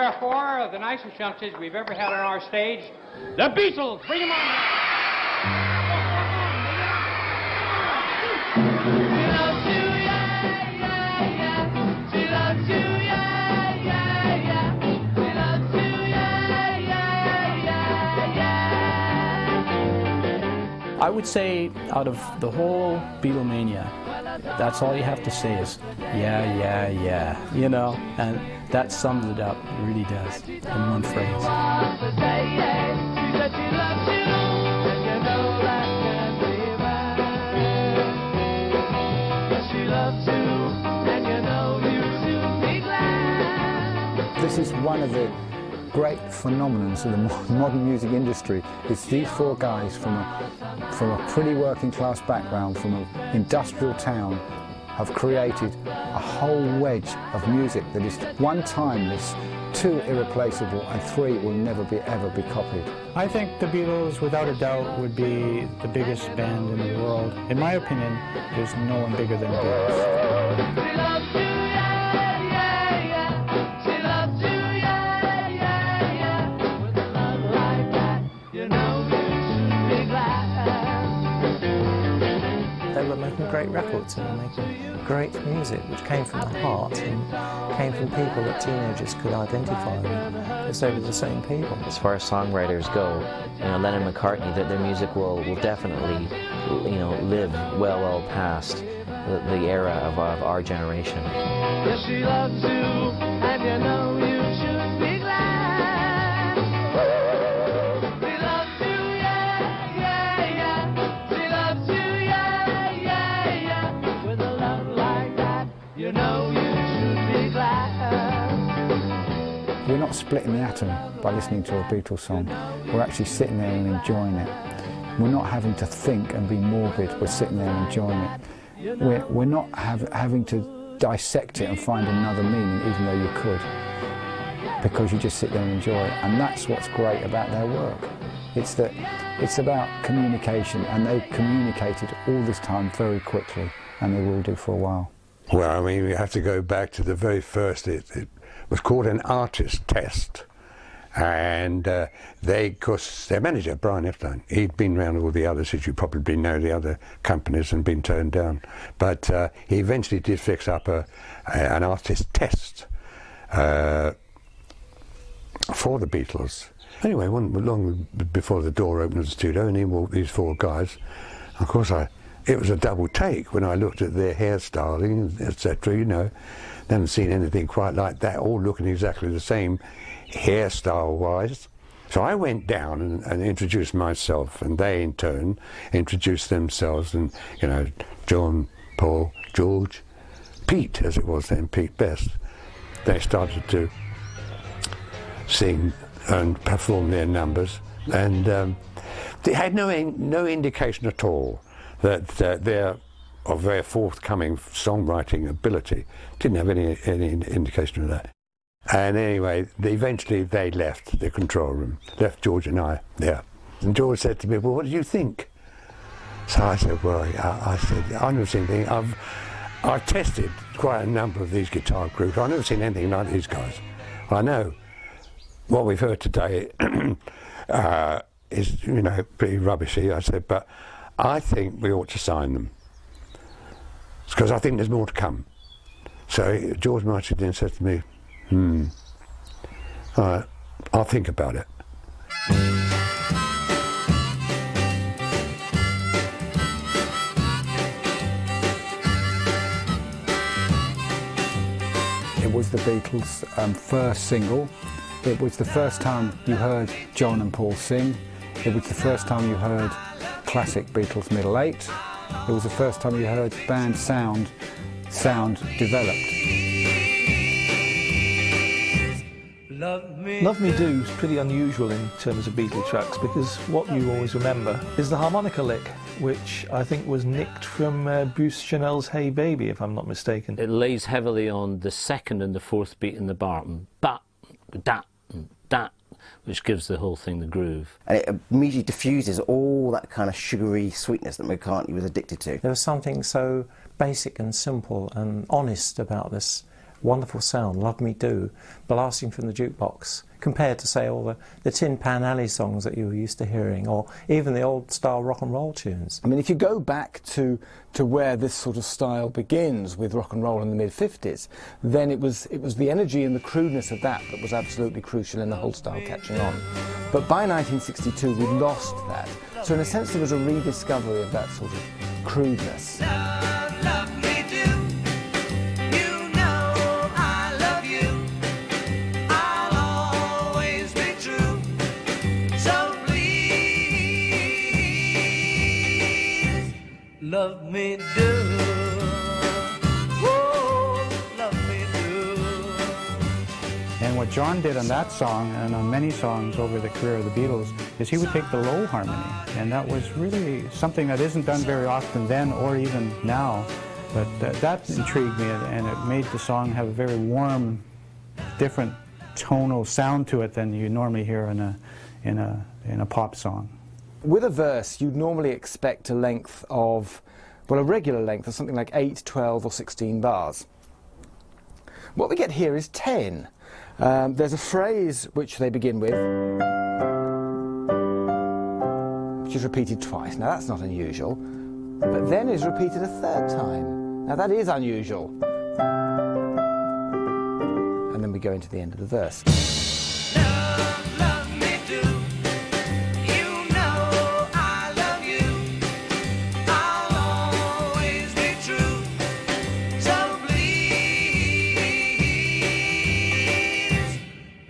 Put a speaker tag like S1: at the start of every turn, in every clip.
S1: are four of the nicest youngsters we've ever had on our stage. The Beatles! Bring them on!
S2: I would say out of the whole Beatlemania, that's all you have to say is, yeah, yeah, yeah, you know, and that sums it up, it really does, in one phrase.
S3: This is one of the great phenomenons of the modern music industry. It's these four guys from a pretty working class background, from an industrial town, have created a whole wedge of music that is one, timeless, two, irreplaceable, and three, will never ever be copied.
S2: I think the Beatles, without a doubt, would be the biggest band in the world. In my opinion, there's no one bigger than the Beatles.
S4: They were making great records and were making great music which came from the heart and came from people that teenagers could identify with, because they were the same people.
S5: As far as songwriters go, you know, Lennon and McCartney, their music will definitely, you know, live well past the era of our generation.
S6: Yes, she loves you, and you know you should be glad.
S3: We're not splitting the atom by listening to a Beatles song. We're actually sitting there and enjoying it. We're not having to think and be morbid. We're sitting there and enjoying it. We're not having to dissect it and find another meaning, even though you could, because you just sit there and enjoy it. And that's what's great about their work. It's about communication, and they've communicated all this time very quickly, and they will do for a while.
S7: Well, I mean, we have to go back to the very first. It was called an artist test, and because their manager, Brian Epstein, he'd been around all the others, as you probably know, the other companies, and been turned down. But he eventually did fix up an artist test for the Beatles. Anyway, long before the door opened of the studio, and in walked these four guys. Of course, it was a double take when I looked at their hairstyling, etc. You know, never seen anything quite like that, all looking exactly the same hairstyle-wise. So I went down and introduced myself, and they in turn introduced themselves, and, you know, John, Paul, George, Pete, as it was then, Pete Best. They started to sing and perform their numbers, and they had no indication at all that of their forthcoming songwriting ability. Didn't have any indication of that. And anyway, eventually they left the control room, left George and I there. And George said to me, well, what do you think? So I said, well, I've never seen anything. I've tested quite a number of these guitar groups. I've never seen anything like these guys. I know what we've heard today is, you know, pretty rubbishy, I said, but I think we ought to sign them, because I think there's more to come. So George Martin then said to me, all right, I'll think about it.
S3: It was the Beatles' first single. It was the first time you heard John and Paul sing. It was the first time you heard classic Beatles middle eight. It was the first time you heard band sound developed.
S8: Love Me Do is pretty unusual in terms of Beatle tracks, because what you always remember is the harmonica lick, which I think was nicked from Bruce Chanel's Hey Baby, if I'm not mistaken.
S5: It lays heavily on the second and the fourth beat in the bar, but that, which gives the whole thing the groove.
S9: And it immediately diffuses all that kind of sugary sweetness that McCartney was addicted to.
S4: There was something so basic and simple and honest about this wonderful sound, Love Me Do, blasting from the jukebox, compared to, say, all the Tin Pan Alley songs that you were used to hearing, or even the old-style rock and roll tunes.
S3: I mean, if you go back to where this sort of style begins with rock and roll in the mid-50s, then it was the energy and the crudeness of that was absolutely crucial in the whole style catching on. But by 1962, we lost that. So in a sense, there was a rediscovery of that sort of crudeness.
S6: Love me do, oh, love me do.
S2: And what John did on that song, and on many songs over the career of the Beatles, is he would take the low harmony. And that was really something that isn't done very often then or even now. But that intrigued me, and it made the song have a very warm, different tonal sound to it than you normally hear in a pop song.
S3: With a verse, you'd normally expect a length of, well, a regular length of something like 8, 12 or 16 bars. What we get here is 10. There's a phrase which they begin with, which is repeated twice. Now that's not unusual, but then is repeated a third time. Now that is unusual. And then we go into the end of the verse.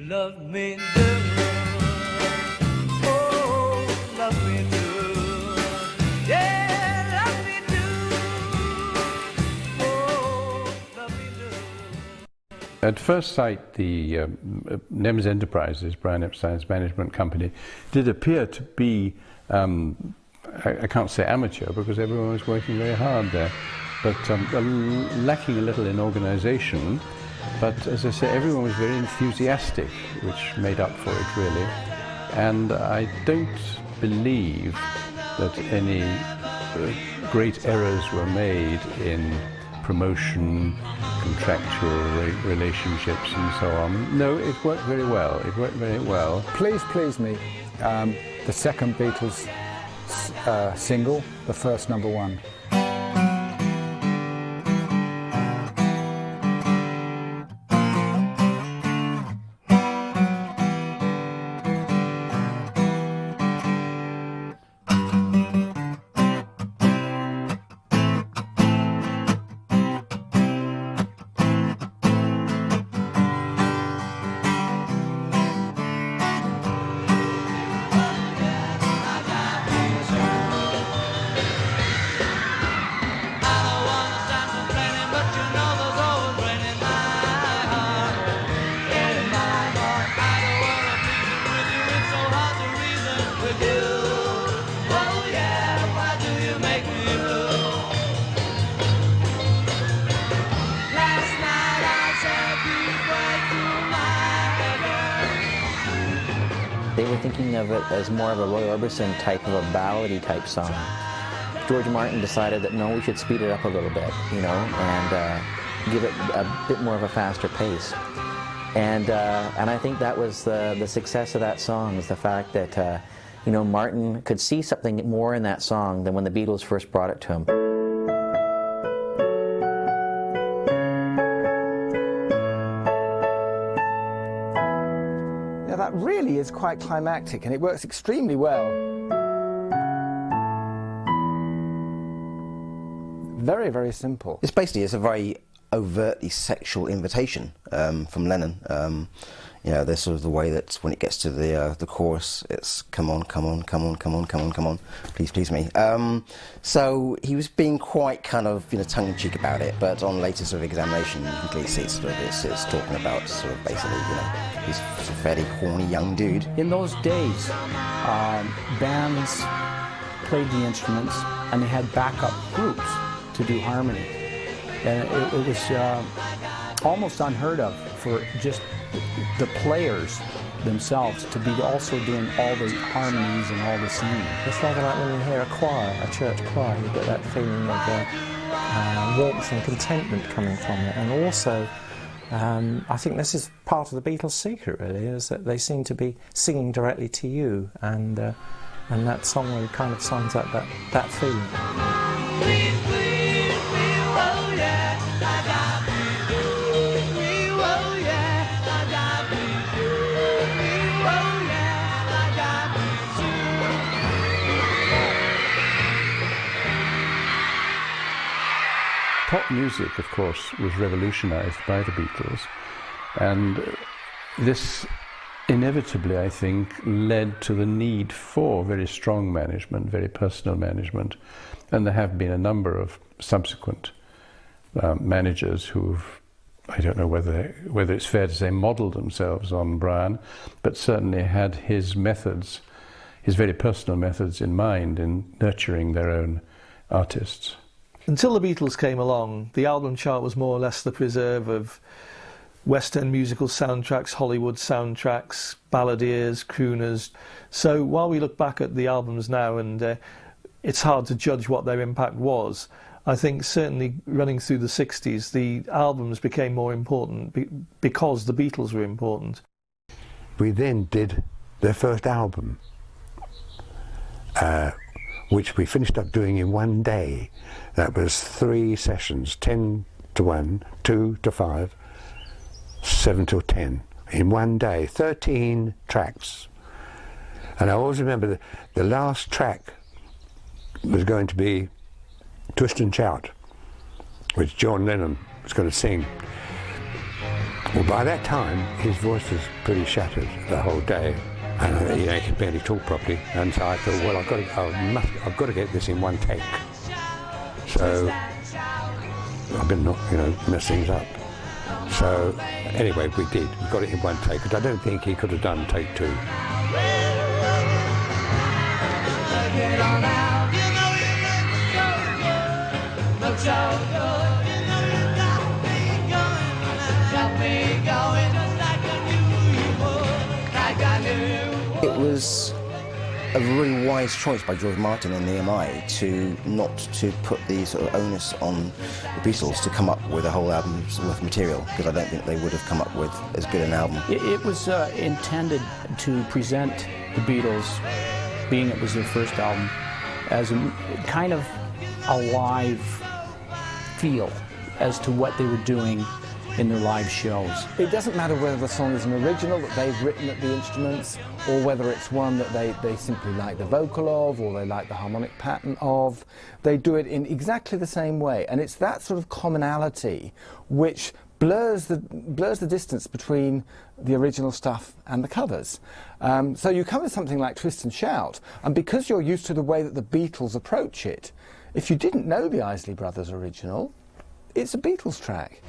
S6: Love me do, oh, love me do, yeah, love me do, oh, love me do.
S7: At first sight, the Nems Enterprises, Brian Epstein's management company, did appear to be, I can't say amateur because everyone was working very hard there, but lacking a little in organization. But as I say, everyone was very enthusiastic, which made up for it really. And I don't believe that any great errors were made in promotion, contractual relationships and so on. No, it worked very well. It worked very well.
S3: Please Please Me, the second Beatles single, the first #1.
S5: They were thinking of it as more of a Roy Orbison type of a ballady type song. George Martin decided that no, we should speed it up a little bit, you know, and give it a bit more of a faster pace. And I think that was the success of that song, is the fact that you know, Martin could see something more in that song than when the Beatles first brought it to him.
S3: Now that really is quite climactic, and it works extremely well. Very, very simple.
S9: It's basically, it's a very overtly sexual invitation from Lennon. You know, there's sort of the way that when it gets to the chorus, it's come on, come on, come on, come on, come on, come on, please, please me. So he was being quite kind of, you know, tongue-in-cheek about it, but on later sort of examination, you can clearly see it's talking about sort of basically, you know, he's a fairly horny young dude.
S2: In those days, bands played the instruments and they had backup groups to do harmony. And it was almost unheard of for just the players themselves to be also doing all the harmonies and all the singing.
S4: It's rather like when you hear a choir, a church choir, you get that feeling of warmth and contentment coming from it. And also, I think this is part of the Beatles' secret, really, is that they seem to be singing directly to you, and that song really kind of sums up that feeling.
S2: Pop music, of course, was revolutionized by the Beatles, and this inevitably, I think, led to the need for very strong management, very personal management, and there have been a number of subsequent managers who've, I don't know whether it's fair to say, modeled themselves on Brian, but certainly had his methods, his very personal methods in mind in nurturing their own artists.
S8: Until the Beatles came along, the album chart was more or less the preserve of West End musical soundtracks, Hollywood soundtracks, balladeers, crooners. So while we look back at the albums now, and it's hard to judge what their impact was, I think certainly running through the 60s, the albums became more important because the Beatles were important.
S7: We then did their first album, which we finished up doing in one day. That was 3 sessions, 10 to 1, 2 to 5, 7 till 10, in one day, 13 tracks. And I always remember the last track was going to be Twist and Shout, which John Lennon was going to sing. Well, by that time, his voice was pretty shattered the whole day. And he could barely talk properly, and so I thought, well, I've got to get this in one take. So I better not, mess things up. So anyway, we did. We got it in one take, because I don't think he could have done take 2.
S9: It was a really wise choice by George Martin and the EMI to not to put the sort of onus on the Beatles to come up with a whole album's worth of material, because I don't think they would have come up with as good an album.
S2: It was intended to present the Beatles, being it was their first album, as a kind of a live feel as to what they were doing in their live shows.
S3: It doesn't matter whether the song is an original that they've written at the instruments, or whether it's one that they simply like the vocal of, or they like the harmonic pattern of. They do it in exactly the same way, and it's that sort of commonality which blurs the distance between the original stuff and the covers. So you come to something like Twist and Shout, and because you're used to the way that the Beatles approach it, if you didn't know the Isley Brothers original, it's a Beatles track.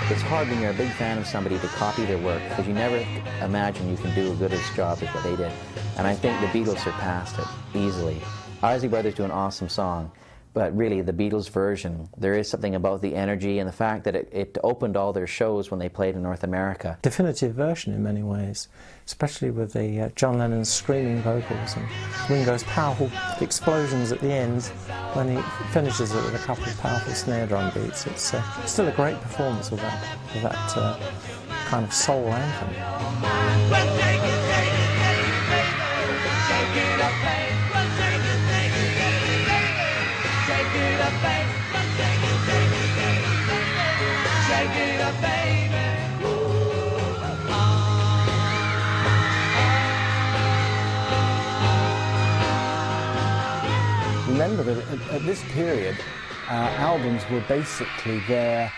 S5: It's hard when you're a big fan of somebody to copy their work, because you never imagine you can do as good a job as what they did. And I think the Beatles surpassed it easily. Isley Brothers do an awesome song, but really the Beatles version, there is something about the energy and the fact that it opened all their shows when they played in North America.
S4: Definitive version in many ways, especially with the John Lennon's screaming vocals and Ringo's powerful explosions at the end when he finishes it with a couple of powerful snare drum beats. It's still a great performance of that kind of soul anthem.
S3: Remember that at this period, albums were basically there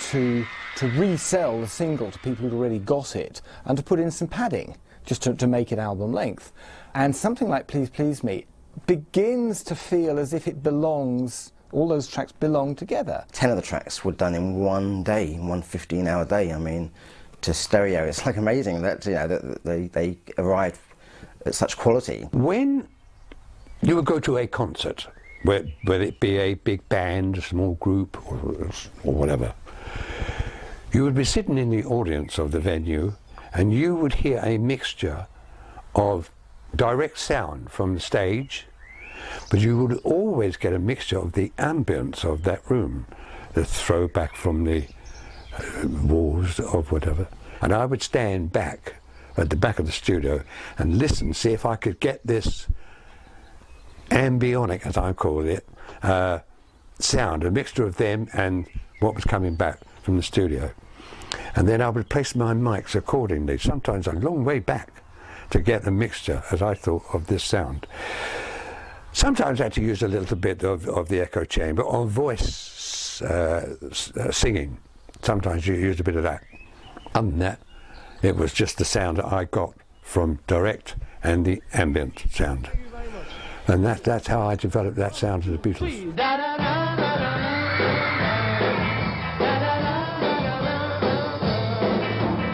S3: to resell the single to people who'd already got it, and to put in some padding, just to make it album length. And something like Please Please Me begins to feel as if it belongs, all those tracks belong together.
S9: 10 of the tracks were done in one day, in one 15-hour day. I mean, to stereo, it's like amazing that, that they arrived at such quality.
S7: When you would go to a concert, whether it be a big band, a small group, or whatever, you would be sitting in the audience of the venue, and you would hear a mixture of direct sound from the stage, but you would always get a mixture of the ambience of that room, the throwback from the walls of whatever. And I would stand back at the back of the studio and listen, see if I could get this ambionic, as I call it, sound, a mixture of them and what was coming back from the studio. And then I would place my mics accordingly, sometimes a long way back, to get a mixture, as I thought, of this sound. Sometimes I had to use a little bit of the echo chamber on voice singing. Sometimes you use a bit of that. Other than that, it was just the sound that I got from direct and the ambient sound. And that's how I developed that sound of the Beatles.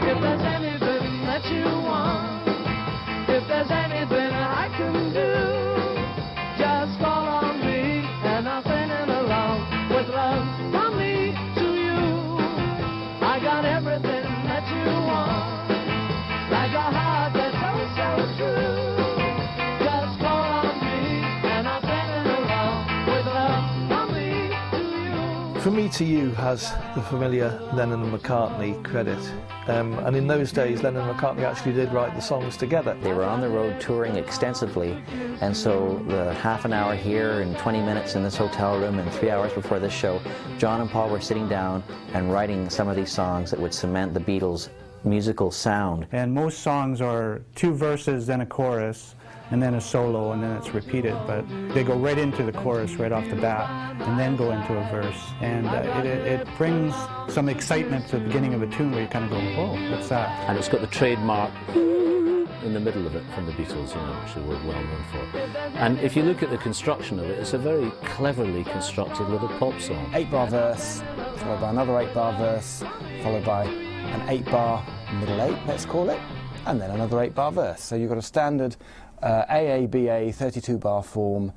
S6: If there's anything that you want, if there's anything I can do, just call on me and I'll sing it along with love from me to you. I got everything that you want, like a heart that's so true. Just call on me and I'll sing it along with love from me to you.
S8: From Me to You has the familiar Lennon and McCartney credit. And in those days, Lennon and McCartney actually did write the songs together.
S5: They were on the road touring extensively, and so the half an hour here and 20 minutes in this hotel room and 3 hours before this show, John and Paul were sitting down and writing some of these songs that would cement the Beatles' musical sound.
S2: And most songs are 2 verses, then a chorus, and then a solo, and then it's repeated. But they go right into the chorus right off the bat, and then go into a verse. And it brings some excitement to the beginning of a tune where you kind of go, whoa, what's that?
S10: And it's got the trademark in the middle of it from the Beatles, you know, which they were well known for. And if you look at the construction of it, it's a very cleverly constructed little pop song.
S11: 8-bar verse, followed by another 8-bar verse, followed by an 8-bar middle 8, let's call it, and then another 8-bar verse. So you've got a standard AABA 32-bar form,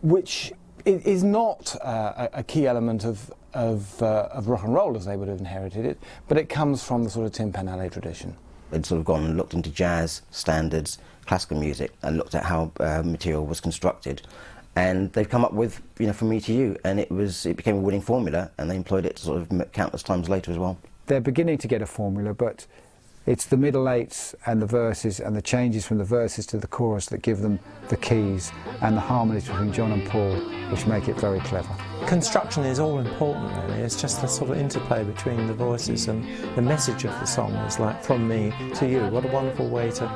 S11: which is not a key element of rock and roll as they would have inherited it, but it comes from the sort of Tin Pan Alley tradition.
S9: They'd sort of gone and looked into jazz, standards, classical music, and looked at how material was constructed. And they've come up with, you know, From Me to You, and it became a winning formula, and they employed it sort of countless times later as well.
S3: They're beginning to get a formula, but it's the middle 8s and the verses and the changes from the verses to the chorus that give them the keys, and the harmonies between John and Paul, which make it very clever.
S4: Construction is all important, really. It's just the sort of interplay between the voices, and the message of the song is like From Me to You. What a wonderful way to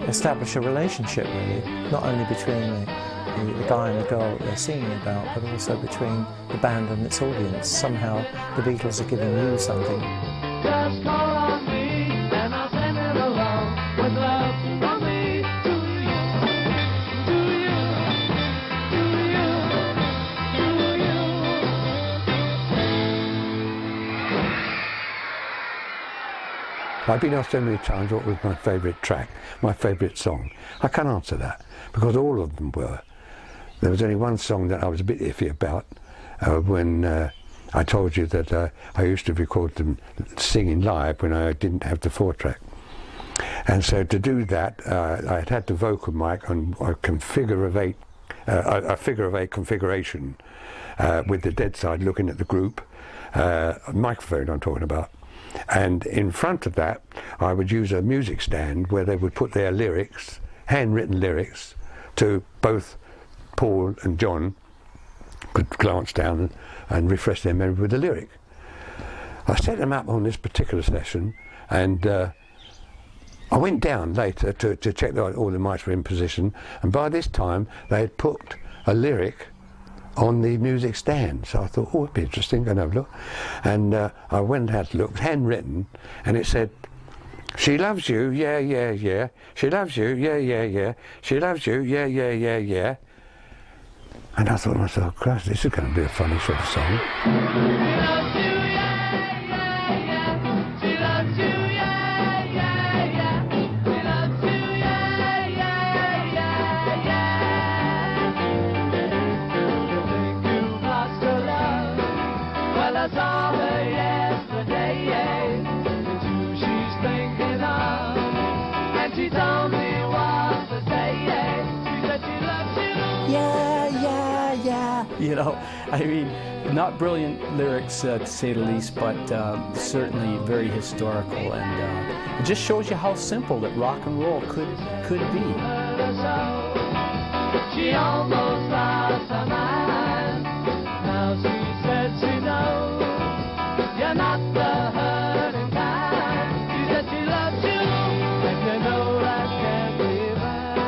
S4: establish a relationship, really, not only between the guy and the girl that they're singing about, but also between the band and its audience. Somehow the Beatles are giving you something.
S6: Just call on me and I'll send it along with love from me to you, to you, to you, to you.
S7: I've been asked so many times what was my favourite track, my favourite song. I can't answer that, because all of them were. There was only one song that I was a bit iffy about when I told you that I used to record them singing live when I didn't have the 4-track. And so to do that, I had the vocal mic on a figure of 8 configuration with the dead side looking at the group, microphone I'm talking about. And in front of that, I would use a music stand where they would put their lyrics, handwritten lyrics, to both Paul and John could glance down and refresh their memory with the lyric. I set them up on this particular session, and I went down later to check that all the mics were in position, and by this time they had put a lyric on the music stand. So I thought, oh, it'd be interesting, go and have a look. And I went and had a look, handwritten, and it said, "She loves you, yeah, yeah, yeah. She loves you, yeah, yeah, yeah. She loves you, yeah, yeah, yeah, yeah." And I thought to myself, Christ, this is going to be a funny sort of song.
S2: yeah. You know, I mean, not brilliant lyrics to say the least, but certainly very historical, and it just shows you how simple that rock and roll could be.
S6: She almost lost her mind. Now she said she knows you're not the hurting kind. She said she loves you, and you know that can't be right.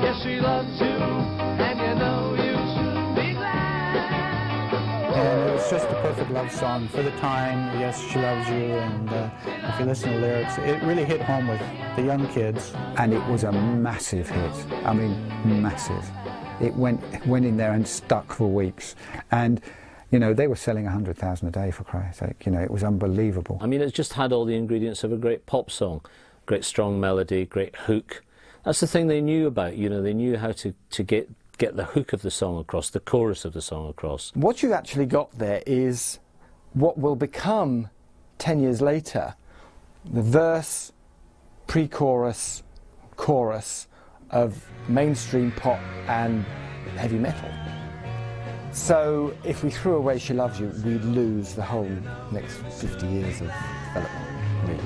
S6: Yes, she loves you, and you know you should be glad.
S11: And it was just a perfect love song for the time. Yes, she loves you, and if you listen to the lyrics, it really hit home with the young kids.
S3: And it was a massive hit. I mean, massive. It went in there and stuck for weeks. And, you know, they were selling 100,000 a day, for Christ's sake. You know, it was unbelievable.
S10: I mean, it just had all the ingredients of a great pop song. Great strong melody, great hook. That's the thing they knew about, you know, they knew how to get the hook of the song across, the chorus of the song across.
S11: What you actually got there is what will become, 10 years later, the verse, pre-chorus, chorus of mainstream pop and heavy metal. So if we threw away She Loves You, we'd lose the whole next 50 years of development, really.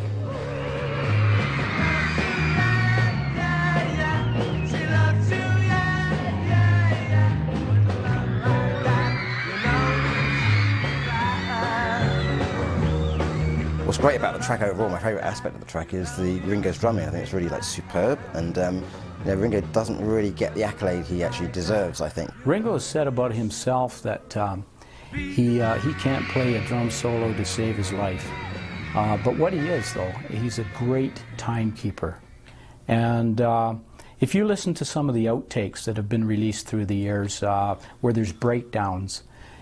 S9: What's great about the track overall, my favourite aspect of the track is the Ringo's drumming. I think it's really like superb, and you know, Ringo doesn't really get the accolade he actually deserves, I think.
S2: Ringo has said about himself that he can't play a drum solo to save his life. But what he is, though, he's a great timekeeper. And if you listen to some of the outtakes that have been released through the years where there's breakdowns,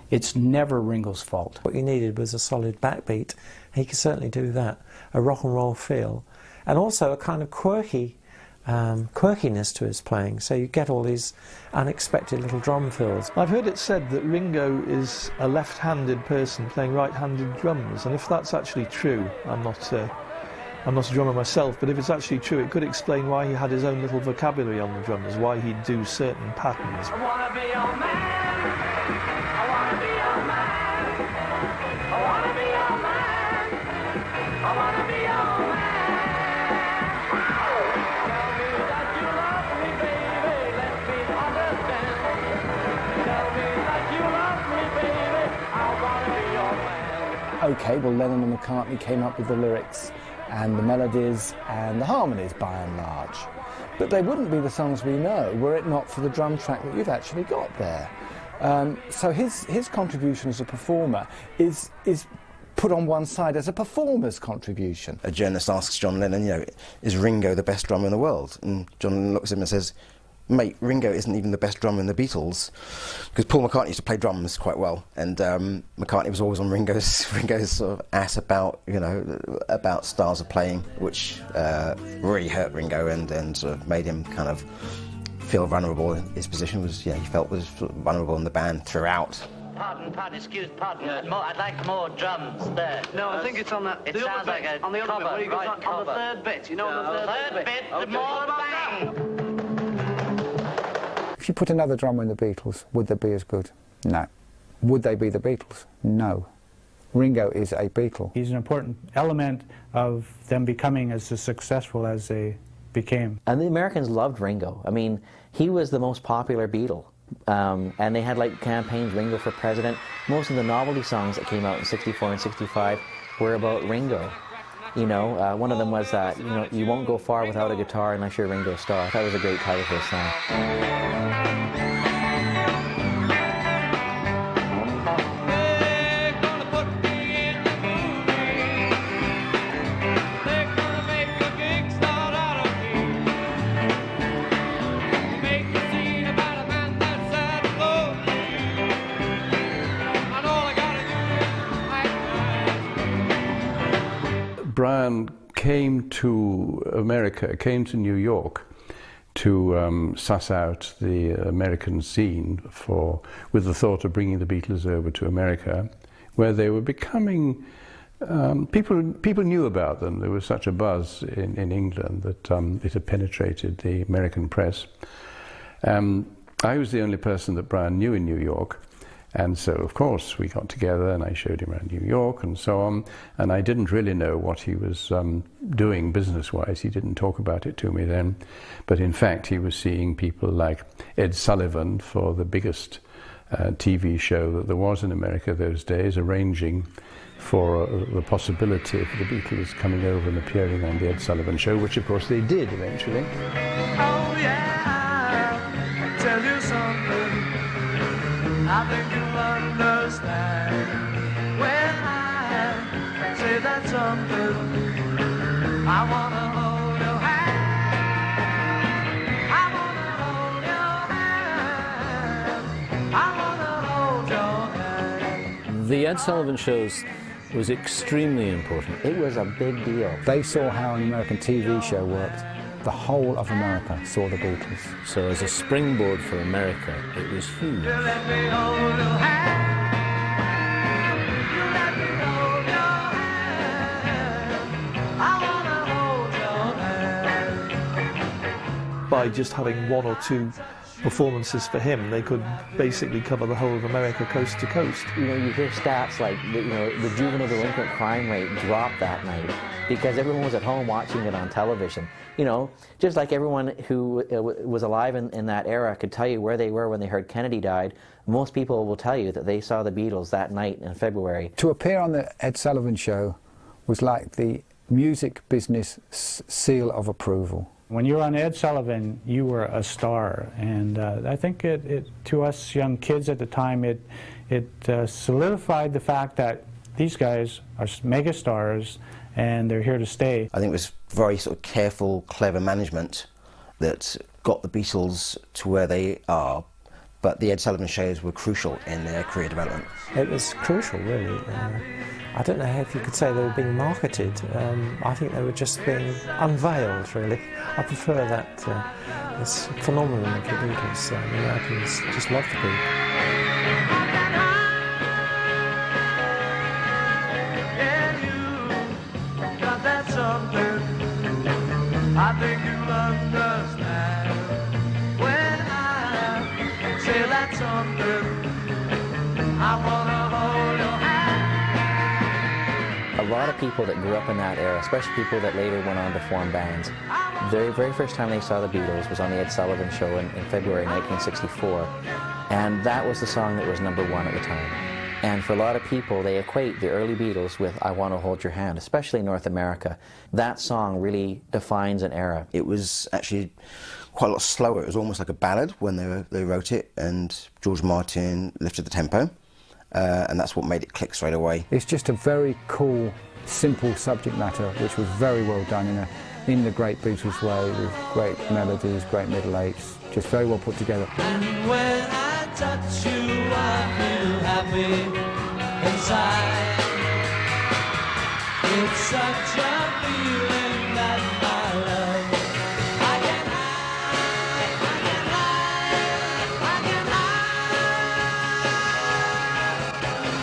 S2: it's never Ringo's fault.
S4: What you needed was a solid backbeat. He could certainly do that. A rock and roll feel. And also a kind of quirkiness to his playing. So you get all these unexpected little drum fills.
S8: I've heard it said that Ringo is a left-handed person playing right-handed drums, and if that's actually true, I'm not a drummer myself, but if it's actually true, it could explain why he had his own little vocabulary on the drums, why he'd do certain patterns.
S6: I wanna be your man. I wanna be your man. I wanna be your man. I wanna be your man. Tell me that you love me, baby. Let me understand. Tell me that you love me, baby. I wanna be your man.
S11: Okay, well, Lennon and McCartney came up with the lyrics and the melodies and the harmonies by and large. But they wouldn't be the songs we know were it not for the drum track that you've actually got there. So his contribution as a performer is put on one side as a performer's contribution.
S9: A journalist asks John Lennon, you know, is Ringo the best drummer in the world? And John Lennon looks at him and says, mate, Ringo isn't even the best drummer in the Beatles, because Paul McCartney used to play drums quite well, and McCartney was always on Ringo's sort of ass about, you know, about styles of playing, which really hurt Ringo and sort of made him kind of feel vulnerable. His position was, yeah, he felt was sort of vulnerable in the band throughout.
S12: Pardon, excuse, pardon. I'd like more drums there.
S13: No, I think it's on that.
S12: It sounds like a
S13: on the other
S12: cover,
S13: bit, where he goes
S12: right
S13: on the
S12: cover.
S13: third bit. You know, on the third bit.
S12: The more bang.
S3: If you put another drummer in the Beatles, would they be as good? No. Would they be the Beatles? No. Ringo is a Beatle.
S14: He's an important element of them becoming as successful as they became.
S5: And the Americans loved Ringo. I mean, he was the most popular Beatle. And they had like campaigns, Ringo for president. Most of the novelty songs that came out in '64 and '65 were about Ringo. You know, one of them was that, you know, you won't go far without a guitar unless you're Ringo Starr. That was a great title for a song.
S7: Brian came to America, came to New York to suss out the American scene with the thought of bringing the Beatles over to America, where they were becoming, people knew about them. There was such a buzz in England that it had penetrated the American press. I was the only person that Brian knew in New York, and so of course we got together and I showed him around New York and so on, and I didn't really know what he was doing business-wise. He didn't talk about it to me then, but in fact he was seeing people like Ed Sullivan for the biggest TV show that there was in America those days, arranging for the possibility of the Beatles coming over and appearing on the Ed Sullivan Show, which of course they did eventually.
S6: Oh yeah, I'll tell you something I think you'll understand when I say that something. I wanna hold your hand, I wanna hold your hand, I wanna hold your hand.
S10: The Ed Sullivan Shows was extremely important.
S5: It was a big deal.
S3: They saw how an American TV show worked. The whole of America saw the Beatles.
S10: So as a springboard for America, it was huge.
S6: You let me hold your hand, you let me hold your hand, I wanna hold your hand.
S8: By just having one or two performances for him, they could basically cover the whole of America coast to coast.
S5: You know, you hear stats like, the juvenile delinquent crime rate dropped that night because everyone was at home watching it on television. You know, just like everyone who was alive in that era could tell you where they were when they heard Kennedy died, most people will tell you that they saw the Beatles that night in February.
S3: To appear on the Ed Sullivan Show was like the music business seal of approval.
S14: When you were on Ed Sullivan, you were a star, and I think to us young kids at the time, it solidified the fact that these guys are mega stars, and they're here to stay.
S9: I think it was very sort of careful, clever management that got the Beatles to where they are, but the Ed Sullivan Shows were crucial in their career development.
S4: It was crucial, really. I don't know if you could say they were being marketed. I think they were just being unveiled, really. I prefer that this phenomenon of the Beatles. The Americans just love the group.
S6: I think you'll understand when I say that something. I wanna hold your hand.
S5: A lot of people that grew up in that era, especially people that later went on to form bands, the very first time they saw the Beatles was on the Ed Sullivan Show in February 1964, and that was the song that was #1 at the time. And for a lot of people, they equate the early Beatles with I Want to Hold Your Hand, especially in North America. That song really defines an era.
S9: It was actually quite a lot slower. It was almost like a ballad when they wrote it, and George Martin lifted the tempo, and that's what made it click straight away.
S3: It's just a very cool, simple subject matter, which was very well done in the great Beatles way, with great melodies, great middle eights, just very well put together.
S6: And when I touch you, I feel happy inside. It's such a feeling that my love I can hide, I can hide, I can hide.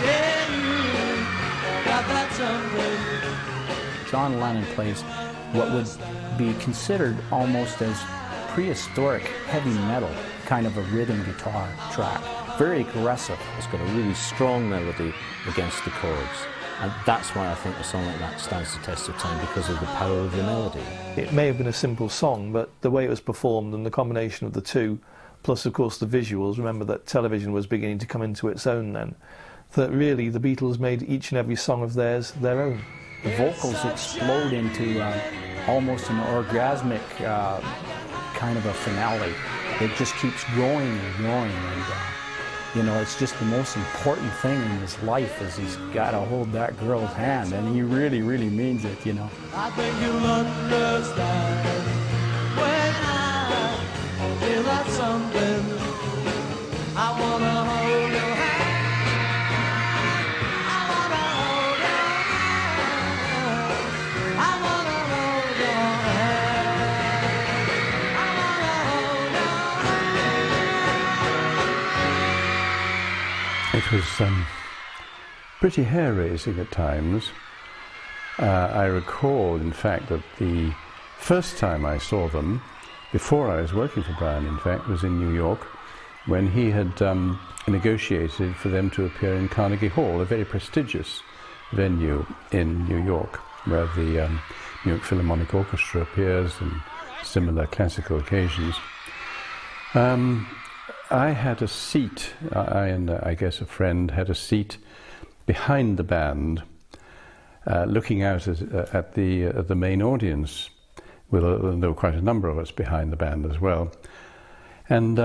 S6: Yeah, you got that something.
S2: John Lennon plays what would be considered almost as prehistoric heavy metal, kind of a rhythm guitar track. Very aggressive.
S10: It's got a really strong melody against the chords. And that's why I think a song like that stands the test of time, because of the power of the melody.
S8: It may have been a simple song, but the way it was performed and the combination of the two, plus of course the visuals, remember that television was beginning to come into its own then, that really the Beatles made each and every song of theirs their own.
S2: The vocals explode into almost an orgasmic kind of a finale. It just keeps growing and growing, and you know, it's just the most important thing in his life is he's got to hold that girl's hand, and he really, really means it, you know.
S6: I think you'll understand when I feel that something. I wanna hold your hand. I wanna hold your hand. I wanna hold your hand. I wanna hold your hand.
S7: It was pretty hair-raising at times. I recall, in fact, that the first time I saw them, before I was working for Brian, in fact, was in New York, when he had negotiated for them to appear in Carnegie Hall, a very prestigious venue in New York, where the New York Philharmonic Orchestra appears and similar classical occasions. I had a seat, I and I guess a friend had a seat behind the band, looking out at the main audience. There were quite a number of us behind the band as well. And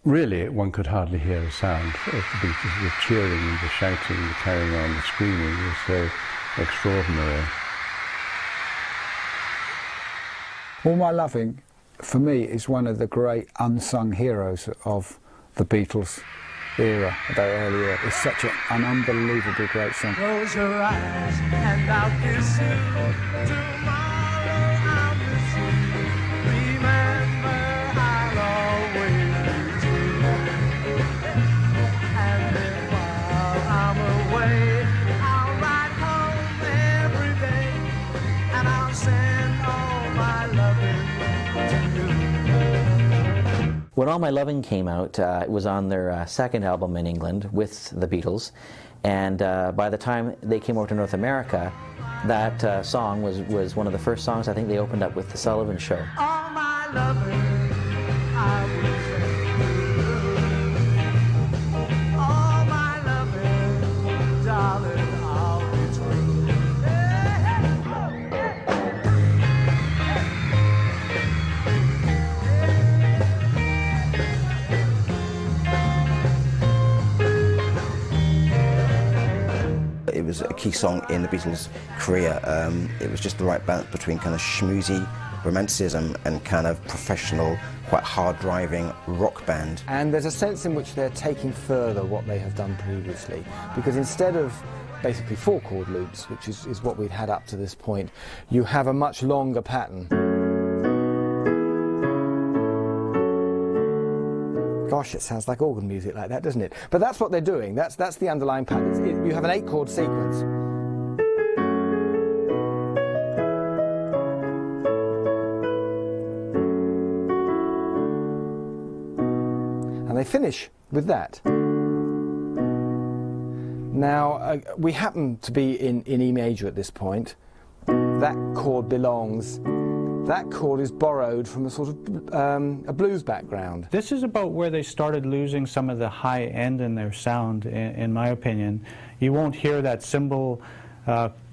S7: really, one could hardly hear a sound of the Beatles. The cheering, the shouting, the carrying on, the screaming was so extraordinary.
S3: All My Loving, for me, is one of the great unsung heroes of the Beatles era, that early era. It's such an unbelievably great song.
S6: Close your eyes and I'll kiss you. Tomorrow I'll miss you. Remember, I'll always do. And then while I'm away, I'll ride home every day, and I'll send all my loving to you.
S5: When All My Loving came out, it was on their second album in England with the Beatles, and by the time they came over to North America, that song was one of the first songs I think they opened up with The Sullivan Show.
S6: All my loving, I will send you. All my loving, darling, I'll be true.
S9: It was a key song in the Beatles' career. It was just the right balance between kind of schmoozy romanticism and kind of professional, quite hard-driving rock band.
S11: And there's a sense in which they're taking further what they have done previously, because instead of basically 4-chord loops, which is what we'd had up to this point, you have a much longer pattern. Gosh, it sounds like organ music like that, doesn't it? But that's what they're doing. That's the underlying pattern. You have an 8-chord sequence. And they finish with that. Now, we happen to be in E major at this point. That chord belongs. That chord is borrowed from a sort of a blues background.
S14: This is about where they started losing some of the high end in their sound, in my opinion. You won't hear that cymbal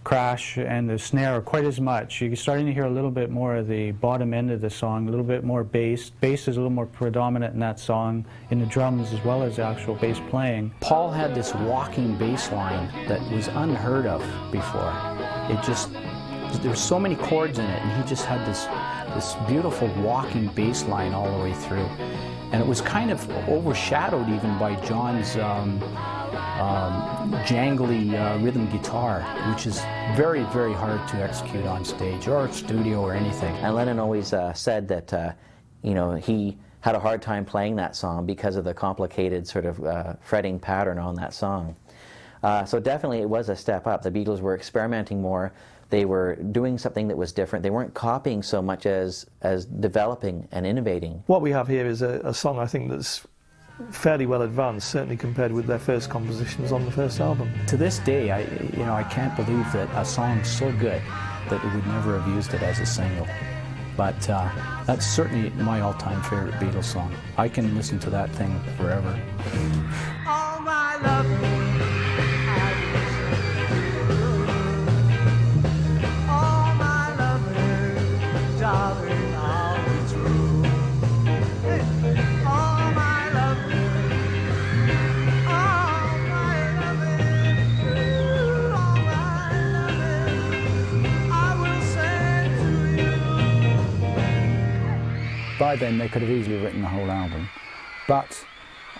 S14: crash and the snare quite as much. You're starting to hear a little bit more of the bottom end of the song, a little bit more bass. Bass is a little more predominant in that song, in the drums as well as the actual bass playing.
S2: Paul had this walking bass line that was unheard of before. There's so many chords in it, and he just had this beautiful walking bass line all the way through. And it was kind of overshadowed even by John's jangly rhythm guitar, which is very, very hard to execute on stage or studio or anything.
S5: And Lennon always said that he had a hard time playing that song because of the complicated sort of fretting pattern on that song. So definitely it was a step up. The Beatles were experimenting more. They were doing something that was different. They weren't copying so much as developing and innovating.
S8: What we have here is a song I think that's fairly well advanced, certainly compared with their first compositions on the first album.
S2: To this day, I can't believe that a song's so good that it would never have used it as a single. But that's certainly my all-time favorite Beatles song. I can listen to that thing forever.
S6: All my loving, darling, I'll be true. All my loving, all my loving, all my loving, I will send to you.
S3: By then they could have easily written the whole album, but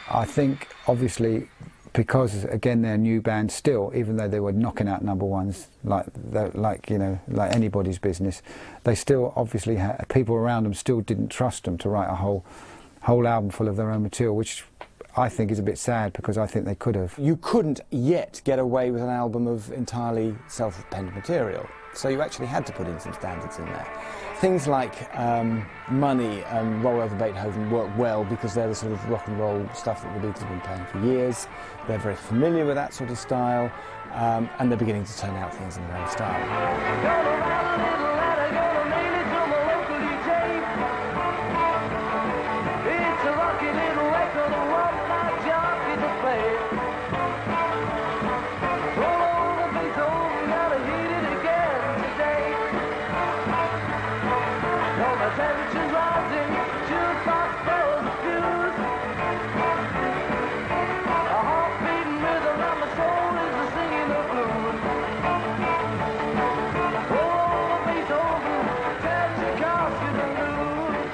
S3: I think obviously because again they're a new band still, even though they were knocking out number ones like anybody's business, they still obviously had people around them still didn't trust them to write a whole album full of their own material, which I think is a bit sad because I think they could have.
S11: You couldn't yet get away with an album of entirely self-dependent material. So you actually had to put in some standards in there. Things like Money and Roll Over Beethoven work well because they're the sort of rock and roll stuff that the Beatles have been playing for years. They're very familiar with that sort of style, and they're beginning to turn out things in their own style.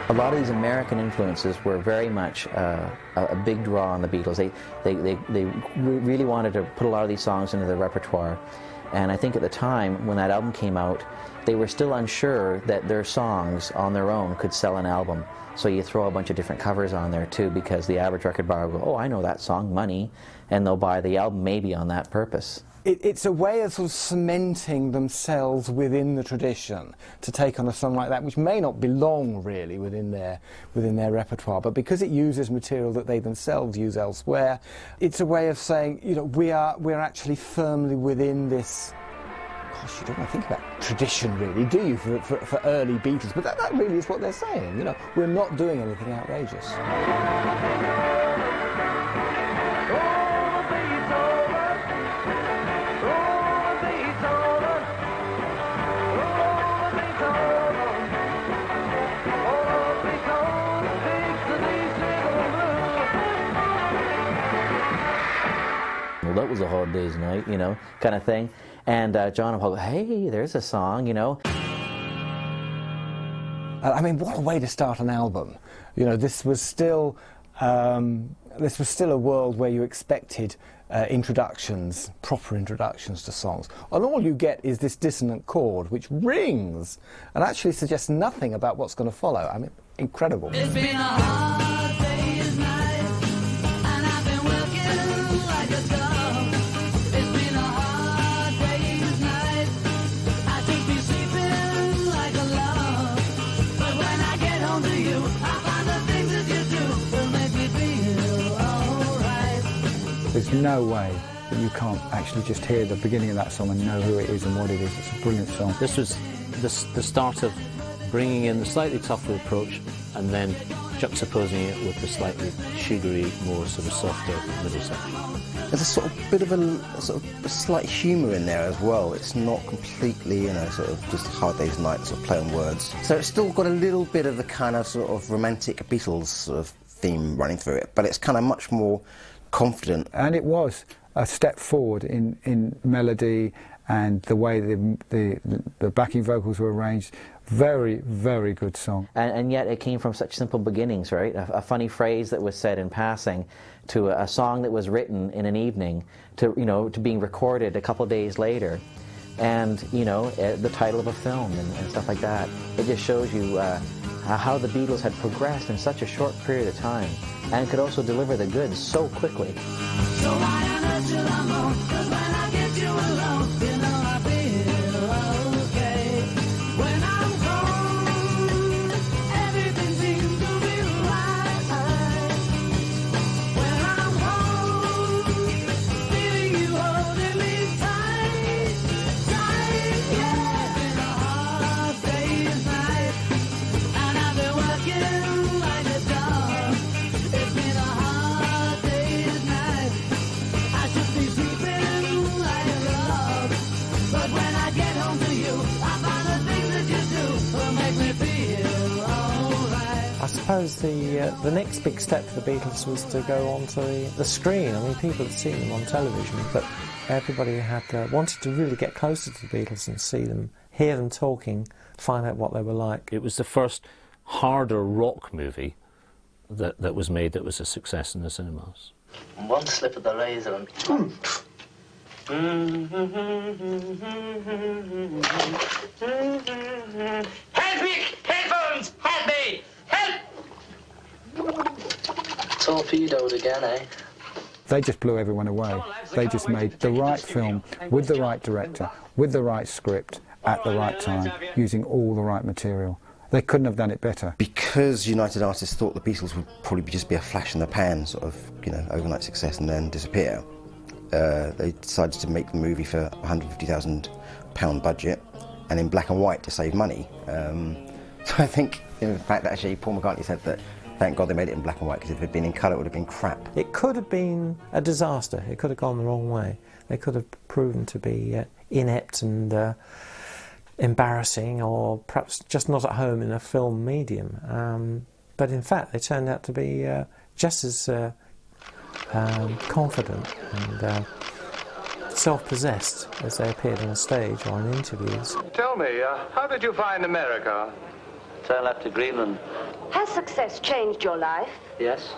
S5: A lot of these American influences were very much a big draw on the Beatles. They really wanted to put a lot of these songs into their repertoire. And I think at the time, when that album came out, they were still unsure that their songs on their own could sell an album. So you throw a bunch of different covers on there too, because the average record buyer will go, oh, I know that song, Money, and they'll buy the album maybe on that purpose.
S11: It's a way of sort of cementing themselves within the tradition to take on a song like that, which may not belong really within their repertoire, but because it uses material that they themselves use elsewhere, it's a way of saying, you know, we're actually firmly within this. Gosh, you don't want to think about tradition really, do you, for early Beatles? But that really is what they're saying. You know, we're not doing anything outrageous.
S5: Well, that was a hard day's night, you know, kind of thing. And John and Paul go, hey, there's a song, you know.
S11: I mean, what a way to start an album. You know, this was still a world where you expected introductions, proper introductions to songs. And all you get is this dissonant chord, which rings and actually suggests nothing about what's going to follow. I mean, incredible.
S6: It's been a hard day's night, and I've been working like a dog. It's been a hard day's night. I should be sleeping like a log. But when I get home to you, I find the things that you do will make me feel alright.
S3: There's no way that you can't actually just hear the beginning of that song and know who it is and what it is. It's a brilliant song.
S10: This was the start of bringing in the slightly tougher approach and then juxtaposing it with the slightly sugary, more sort of softer middle section.
S9: There's a sort of bit of a slight humour in there as well. It's not completely, you know, sort of just Hard Day's Night sort of play on words. So it's still got a little bit of the kind of sort of romantic Beatles sort of theme running through it, but it's kind of much more confident.
S3: And it was a step forward in melody and the way the backing vocals were arranged. Very, very good song.
S5: And yet it came from such simple beginnings, right? A funny phrase that was said in passing to a song that was written in an evening to, you know, to being recorded a couple of days later, and, you know, the title of a film and stuff like that. It just shows you how the Beatles had progressed in such a short period of time and could also deliver the goods so quickly.
S6: So why on earth should I moan? 'Cause when I get you alone, you know I feel okay. When I'm home, everything seems to be right. When I'm home, feeling you holding me tight, tight, yeah. It's been a hard day's night, and I've been working like a dog. It's been a hard day's night. I should be sleeping like a log. But when I get home to you, I find the things that you do will make me feel alright.
S4: I suppose the next big step for the Beatles was to go onto the screen. I mean, people had seen them on television, but everybody had wanted to really get closer to the Beatles and see them, hear them talking, find out what they were like.
S10: It was the first harder rock movie that was made that was a success in the cinemas.
S12: One slip of the razor and... Help me! Headphones! Help me! Help! Torpedoed again, eh?
S3: They just blew everyone away. They just made the right film with the right director, with the right script, at the right time, using all the right material. They couldn't have done it better.
S9: Because United Artists thought the Beatles would probably just be a flash in the pan, sort of, you know, overnight success and then disappear, they decided to make the movie for a £150,000 budget and in black and white to save money. So I think, in fact, actually, Paul McCartney said that thank God they made it in black and white, because if it had been in colour, it would have been crap.
S4: It could have been a disaster. It could have gone the wrong way. They could have proven to be inept and embarrassing, or perhaps just not at home in a film medium. But in fact, they turned out to be just as confident and self-possessed as they appeared on stage or in interviews.
S15: Tell me, how did you find America?
S12: So I left to Greenland.
S16: Has success changed your life?
S12: Yes.